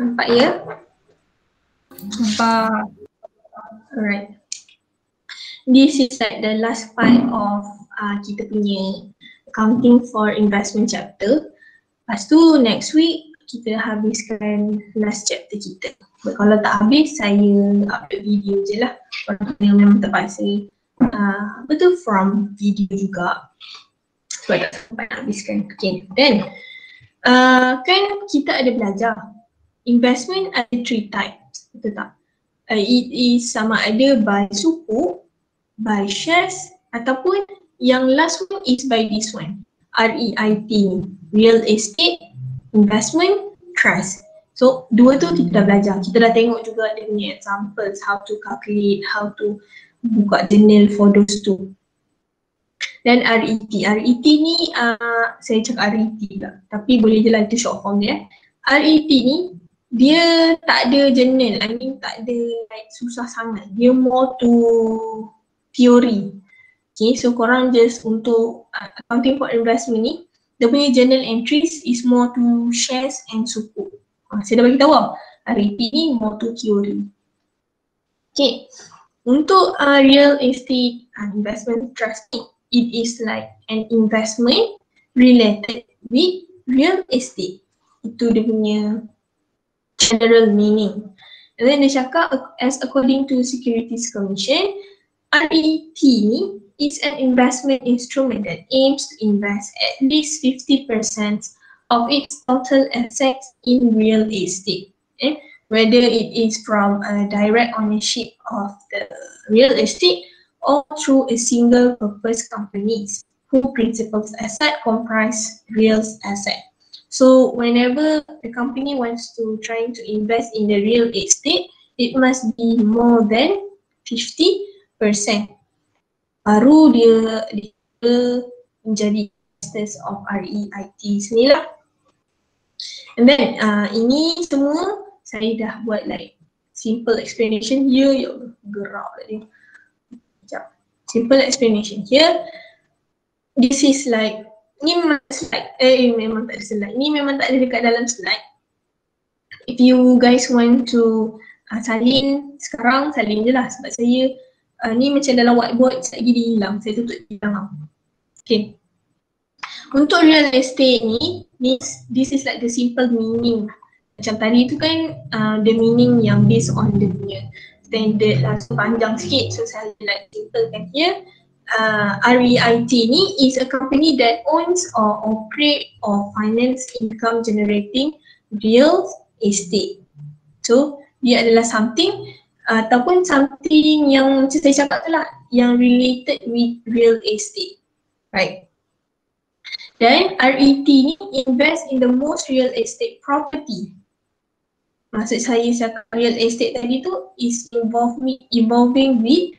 Nampak ya? Nampak. Alright. This is like the last part of kita punya accounting for investment chapter. Lepas tu next week kita habiskan last chapter kita. But kalau tak habis, saya upload video je lah. Orang yang memang terpaksa from video juga. Sebab tak sempat nak habiskan. Okay, then kan kita ada belajar investment ada 3 types, betul tak? It is sama ada by sukuk, by shares ataupun yang last one is by this one, REIT, real estate investment trust. So dua tu kita dah belajar, kita dah tengok juga dia punya examples, how to calculate, how to buka journal for those two. Dan RET ni saya cakap RET lah, tapi boleh je lah itu short form dia. RET ni dia tak ada journal, tak ada like susah sangat, dia more to theory. Okay, so korang just untuk accounting for investment ni, dia punya journal entries is more to shares and sukuk. Saya dah bagi tahu RET ni more to theory. Okay, untuk real estate investment trust ni, it is like an investment related with real estate. Itu dia punya general meaning. And then dia cakap as according to Securities Commission, RET ni is an investment instrument that aims to invest at least 50% of its total assets in real estate. Whether it is from a direct ownership of the real estate or through a single purpose companies whose principal asset comprise real asset. So whenever the company wants to try to invest in the real estate, it must be more than 50%. Baru dia menjadi investors of REIT sini lah. And then ini semua saya dah buat like simple explanation here. Ya gerak tadi. Simple explanation here. This is like, ni memang slide, memang tak ada slide. Ni memang tak ada dekat dalam slide. If you guys want to salin sekarang, salin je lah sebab saya ni macam dalam whiteboard, sekejap lagi dia hilang, saya tutup hilang. Okay. Untuk real estate ni, this is like the simple meaning. Macam tadi tu kan the meaning yang based on the punya standard lah, so panjang sikit, so saya like simplekan here. REIT ni is a company that owns or operate or finance income generating real estate. So dia adalah something ataupun something yang macam saya cakap tu lah, yang related with real estate, right? Dan RET ni invest in the most real estate property. Maksud saya cakap real estate tadi tu is involving with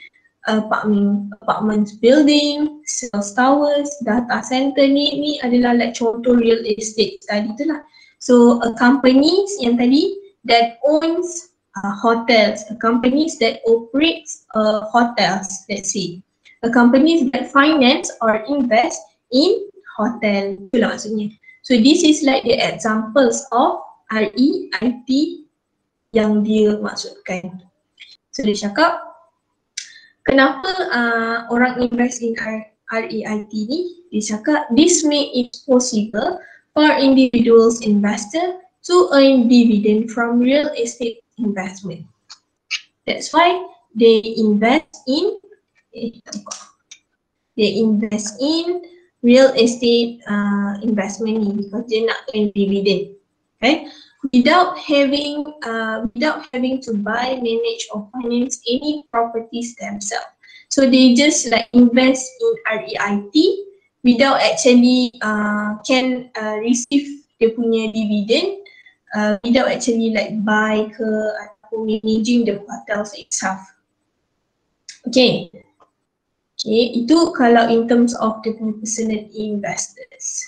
apartments building, sales towers, data center ni adalah like contoh real estate tadi tu lah. So companies yang tadi that owns hotels, companies that operates hotels, let's say, companies that finance or invest in hotel, itulah maksudnya. So this is like the examples of REIT yang dia maksudkan. So dia cakap kenapa orang invest in REIT ni, dia cakap this make it possible for individuals investor to earn dividend from real estate investment. That's why they invest in real estate investment ni, because dia nak earn dividend, okay? Without having to buy, manage or finance any properties themselves. So they just like invest in REIT without actually can receive dia punya dividend, without actually like buy ke ataupun managing the hotels itself. Okay, itu kalau in terms of the personal investors.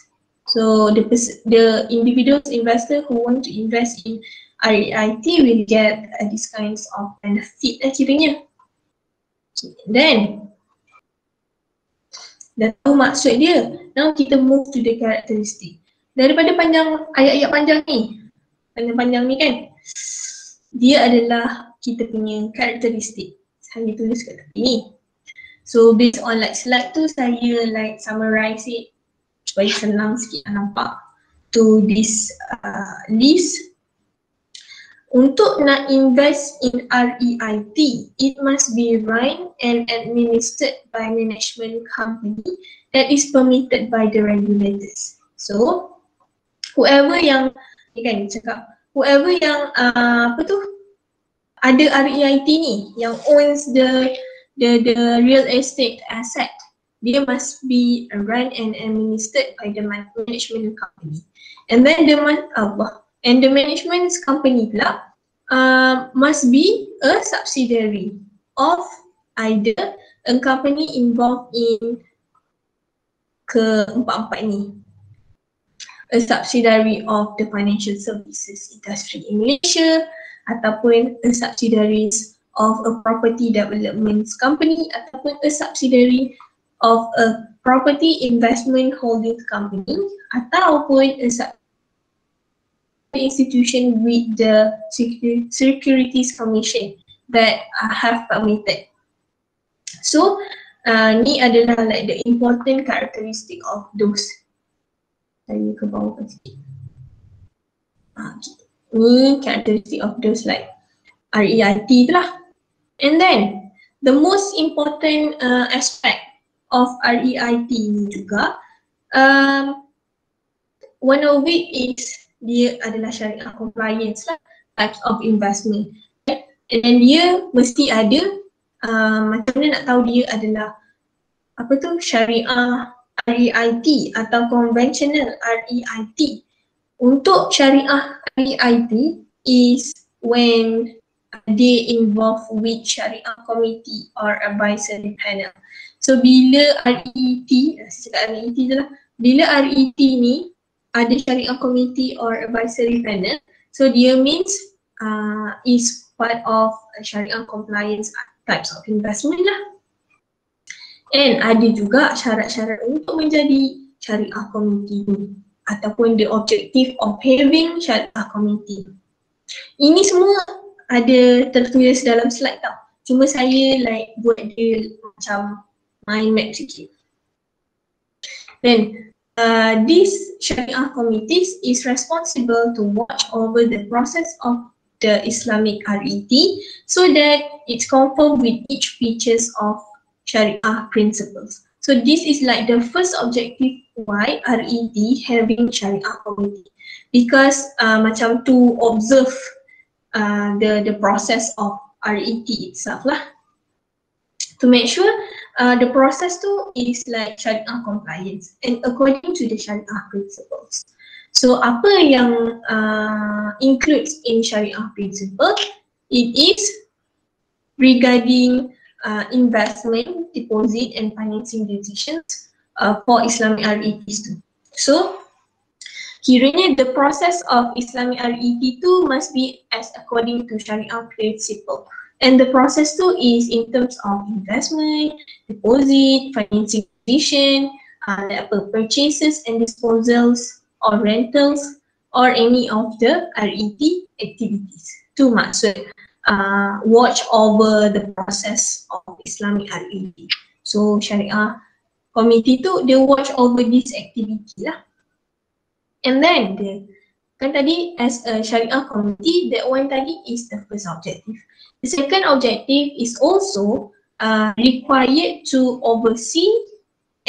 So the individual investor who want to invest in REIT will get these kinds of benefit lah kiranya. Then dah tahu maksud dia. Now kita move to the characteristic. Daripada panjang ayat-ayat panjang ni kan, dia adalah kita punya karakteristik. Saya tulis kat tepi ni. So based on like slide tu, saya like summarize it supaya senang sikit nampak to this list. Untuk nak invest in REIT, it must be run and administered by management company that is permitted by the regulators. So whoever yang kan cakap whoever yang ada REIT ni yang owns the real estate asset, dia must be run and administered by the management company. And then the management company pula must be a subsidiary of either a company involved in keempat-empat ni. A subsidiary of the financial services industry in Malaysia, ataupun a subsidiaries of a property development company, ataupun a subsidiary of a property investment holding company, ataupun a institution with the Securities Commission that have permitted. So ni adalah like the important characteristic of those. Saya ke bawah sikit. Ni characteristic of those like REIT tu lah. And then the most important aspect of REIT ni juga, one of it is dia adalah syariah compliance lah, types of investment. And then dia mesti ada macam mana nak tahu dia adalah apa tu syariah REIT atau conventional REIT. Untuk syariah REIT is when they involve with syariah committee or advisory panel. So bila REIT, saya cakap REIT je lah, bila REIT ni ada syariah committee or advisory panel, so dia means is part of syariah compliance types of investment lah. And ada juga syarat-syarat untuk menjadi syariah committee ni ataupun the objective of having syariah committee. Ini semua ada tertulis dalam slide tau. Cuma saya like buat dia macam mind map sikit. Then these Sharia committees is responsible to watch over the process of the Islamic RET so that it's conformed with each features of Sharia principles. So this is like the first objective why RET having Sharia committee, because macam to observe the process of RET itself lah, to make sure the process tu is like Sharia compliance and according to the Sharia principles. So apa yang includes in Sharia principle, it is regarding investment, deposit and financing decisions for Islamic RETs too. So kiranya the process of Islamic RET tu must be as according to Sharia principle. And the process too is in terms of investment, deposit, financing decision, purchases and disposals or rentals or any of the RET activities. Tu maksud watch over the process of Islamic RET. So Sharia committee tu dia watch over this activity lah. And then kan tadi as a Sharia committee, that one tadi is the first objective. The second objective is also required to oversee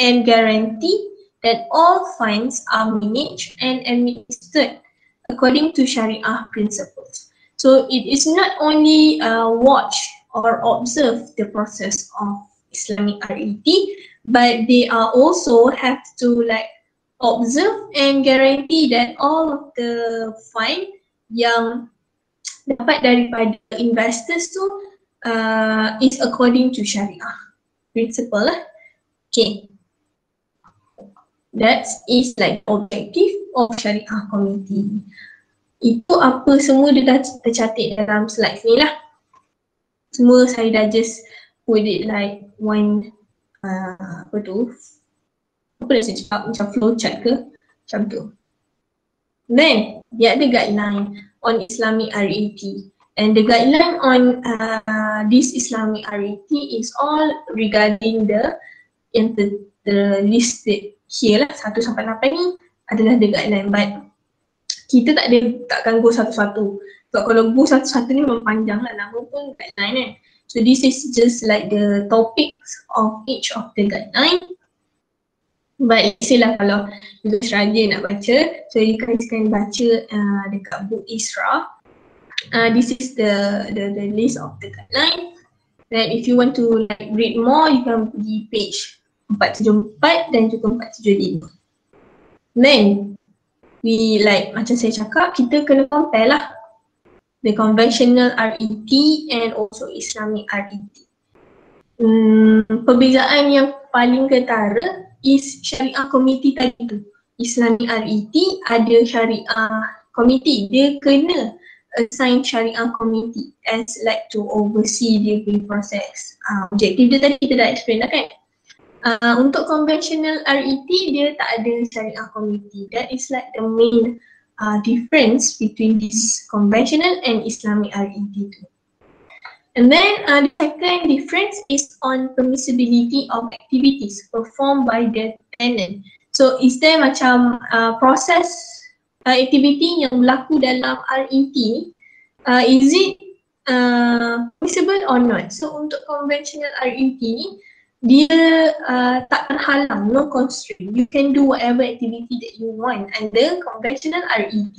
and guarantee that all funds are managed and administered according to Sharia principles. So it is not only watch or observe the process of Islamic RET, but they are also have to like observe and guarantee that all of the fund yang dapat daripada investors tu is according to Sharia principle lah. Okay, that is like objective of Sharia committee. Itu apa semua dia dah tercatat dalam slide ni lah. Semua saya dah just put it like one apa tu, apa dah saya cakap, macam flow chart ke macam tu. Then dia ada guideline on Islamic RET. And the guideline on this Islamic RET is all regarding the listed here lah, 1 sampai 8 ni adalah the guideline, but kita takkan go satu-satu. So kalau go satu-satu ni memang panjang lah, nama pun guideline kan. So this is just like the topics of each of the guideline. But istilah kalau you saja nak baca, so you can baca dekat book Isra. This is the list of the guideline. Then if you want to like read more, you can pergi page 474 dan juga 475. Then we like macam saya cakap, kita kena compare lah the conventional RET and also Islamic RET. Perbezaan yang paling ketara is Syariah Committee tadi tu. Islamic RET ada Syariah Committee, dia kena assign Syariah Committee as like to oversee the process. Objektif dia tadi kita dah explain dah kan. Untuk conventional RET dia tak ada Syariah Committee. That is like the main difference between this conventional and Islamic RET too. And then the second difference is on permissibility of activities performed by the tenant. So is there macam proses activity yang berlaku dalam RET ni, is it permissible or not? So untuk conventional RET ni, dia takkan halang, no constraint. You can do whatever activity that you want under conventional RET.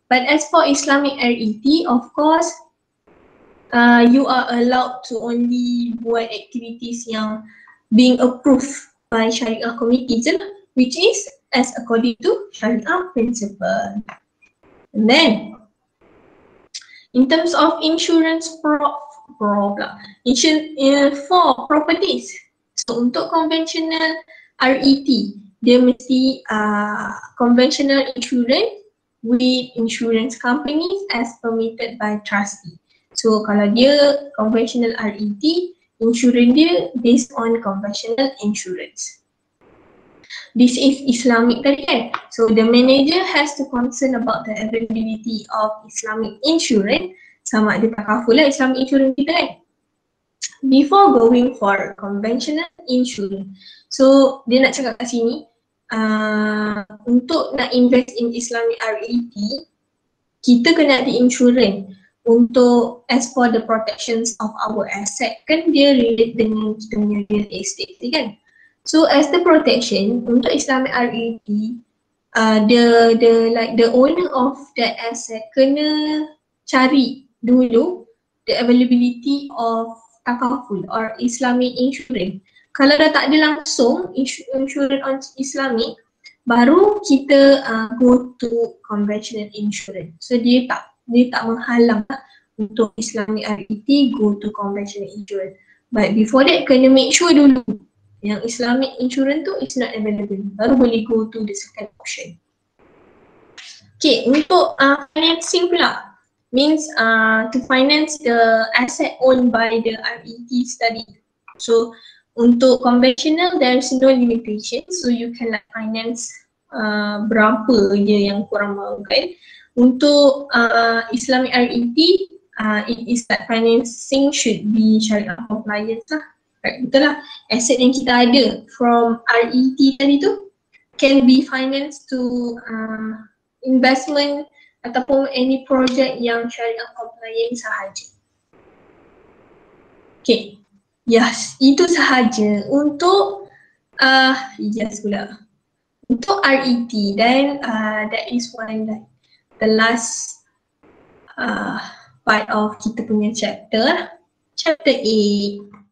But as for Islamic RET, of course, you are allowed to only buat activities yang being approved by Syariah Committee je lah, which is as according to Syariah principle. And then, in terms of insurance for properties, so untuk conventional RET, dia mesti conventional insurance with insurance companies as permitted by trustee. So kalau dia conventional RET, insurance dia based on conventional insurance. This is Islamic tadi kan. So the manager has to concern about the availability of Islamic insurance, sama ada takaful lah Islamic insurance kita kan. Before going for conventional insurance, so dia nak cakap kat sini, untuk nak invest in Islamic RET, kita kena ada insurance untuk as for the protections of our asset, kan dia relate dengan kita punya real estate kan. So as the protection untuk Islamic RET, the owner of that asset kena cari dulu the availability of takaful or Islamic insurance. Kalau dah tak ada langsung insurance on Islamic, baru kita go to conventional insurance. So dia tak menghalang untuk Islamic RET go to conventional insurance. But before that, kena make sure dulu yang Islamic insurance tu is not available, baru boleh go to the second option. Okay, untuk financing pula means to finance the asset owned by the RET study. So untuk conventional there is no limitation, so you can like finance berapa je yang korang mahu kan. Untuk Islamic RET, it is that financing should be Syariah compliant lah. Right, betul lah. Asset yang kita ada from RET tadi tu can be financed to investment ataupun any project yang Syariah compliant sahaja. Okay, yes, itu sahaja untuk yes pula untuk RET. Dan that is one like the last part of kita punya chapter, chapter 8.